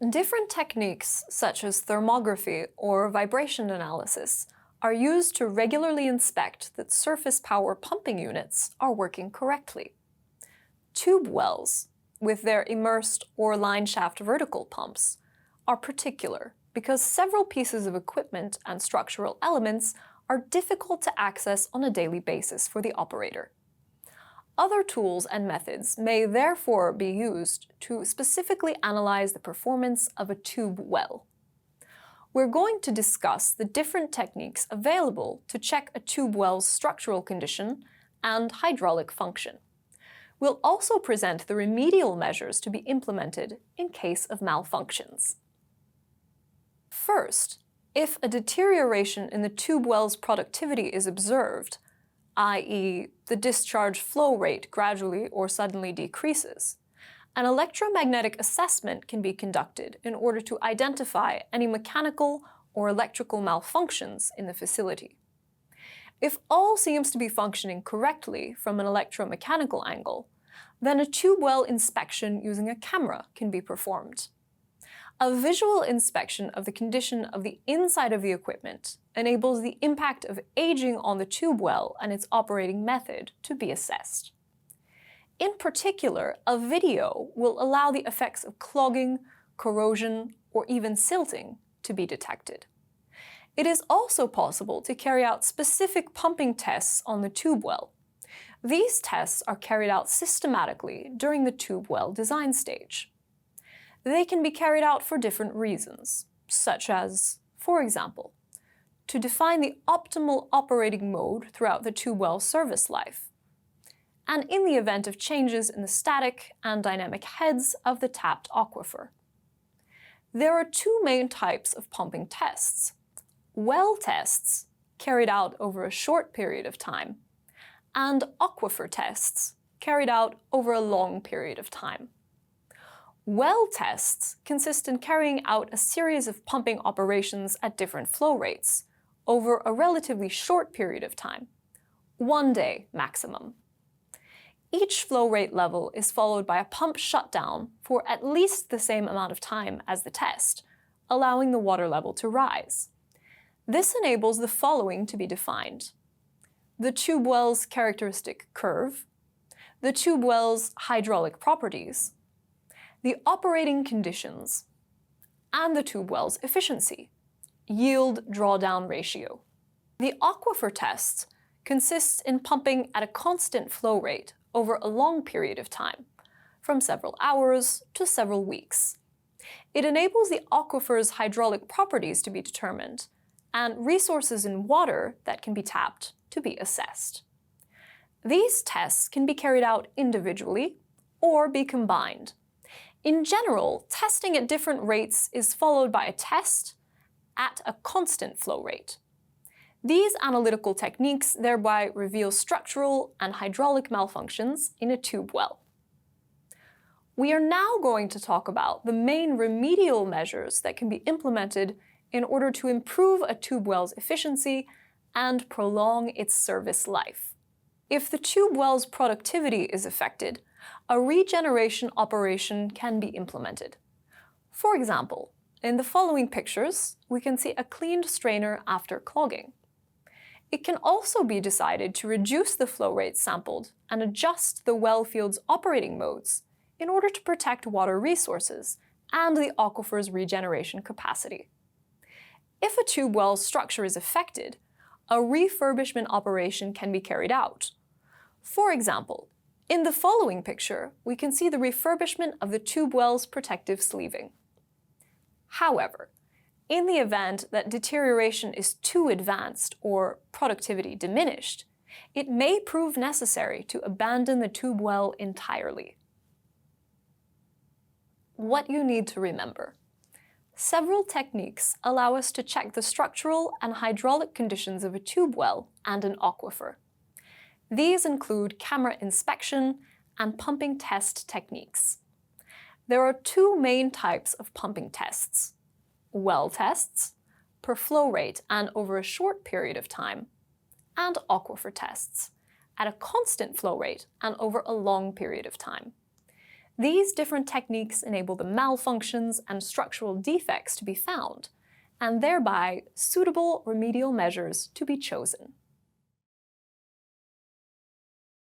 Different techniques, such as thermography or vibration analysis, are used to regularly inspect that surface power pumping units are working correctly. Tube wells, with their immersed or line shaft vertical pumps, are particular because several pieces of equipment and structural elements are difficult to access on a daily basis for the operator. Other tools and methods may therefore be used to specifically analyze the performance of a tube well. We're going to discuss the different techniques available to check a tube well's structural condition and hydraulic function. We'll also present the remedial measures to be implemented in case of malfunctions. First, if a deterioration in the tube well's productivity is observed, i.e., the discharge flow rate gradually or suddenly decreases, an electromagnetic assessment can be conducted in order to identify any mechanical or electrical malfunctions in the facility. If all seems to be functioning correctly from an electromechanical angle, then a tube well inspection using a camera can be performed. A visual inspection of the condition of the inside of the equipment enables the impact of aging on the tube well and its operating method to be assessed. In particular, a video will allow the effects of clogging, corrosion, or even silting to be detected. It is also possible to carry out specific pumping tests on the tube well. These tests are carried out systematically during the tube well design stage. They can be carried out for different reasons, such as, for example, to define the optimal operating mode throughout the tube well service life, and in the event of changes in the static and dynamic heads of the tapped aquifer. There are two main types of pumping tests: well tests, carried out over a short period of time, and aquifer tests, carried out over a long period of time. Well tests consist in carrying out a series of pumping operations at different flow rates over a relatively short period of time, 1 day maximum. Each flow rate level is followed by a pump shutdown for at least the same amount of time as the test, allowing the water level to rise. This enables the following to be defined: the tube well's characteristic curve, the tube well's hydraulic properties, the operating conditions, and the tube well's efficiency, yield drawdown ratio. The aquifer test consists in pumping at a constant flow rate over a long period of time, from several hours to several weeks. It enables the aquifer's hydraulic properties to be determined and resources in water that can be tapped to be assessed. These tests can be carried out individually or be combined. In general, testing at different rates is followed by a test at a constant flow rate. These analytical techniques thereby reveal structural and hydraulic malfunctions in a tube well. We are now going to talk about the main remedial measures that can be implemented in order to improve a tube well's efficiency and prolong its service life. If the tube well's productivity is affected, a regeneration operation can be implemented. For example, in the following pictures, we can see a cleaned strainer after clogging. It can also be decided to reduce the flow rate sampled and adjust the well field's operating modes in order to protect water resources and the aquifer's regeneration capacity. If a tube well's structure is affected, a refurbishment operation can be carried out. For example, in the following picture, we can see the refurbishment of the tube well's protective sleeving. However, in the event that deterioration is too advanced or productivity diminished, it may prove necessary to abandon the tube well entirely. What you need to remember. Several techniques allow us to check the structural and hydraulic conditions of a tube well and an aquifer. These include camera inspection and pumping test techniques. There are two main types of pumping tests: well tests, per flow rate and over a short period of time, and aquifer tests, at a constant flow rate and over a long period of time. These different techniques enable the malfunctions and structural defects to be found, and thereby suitable remedial measures to be chosen.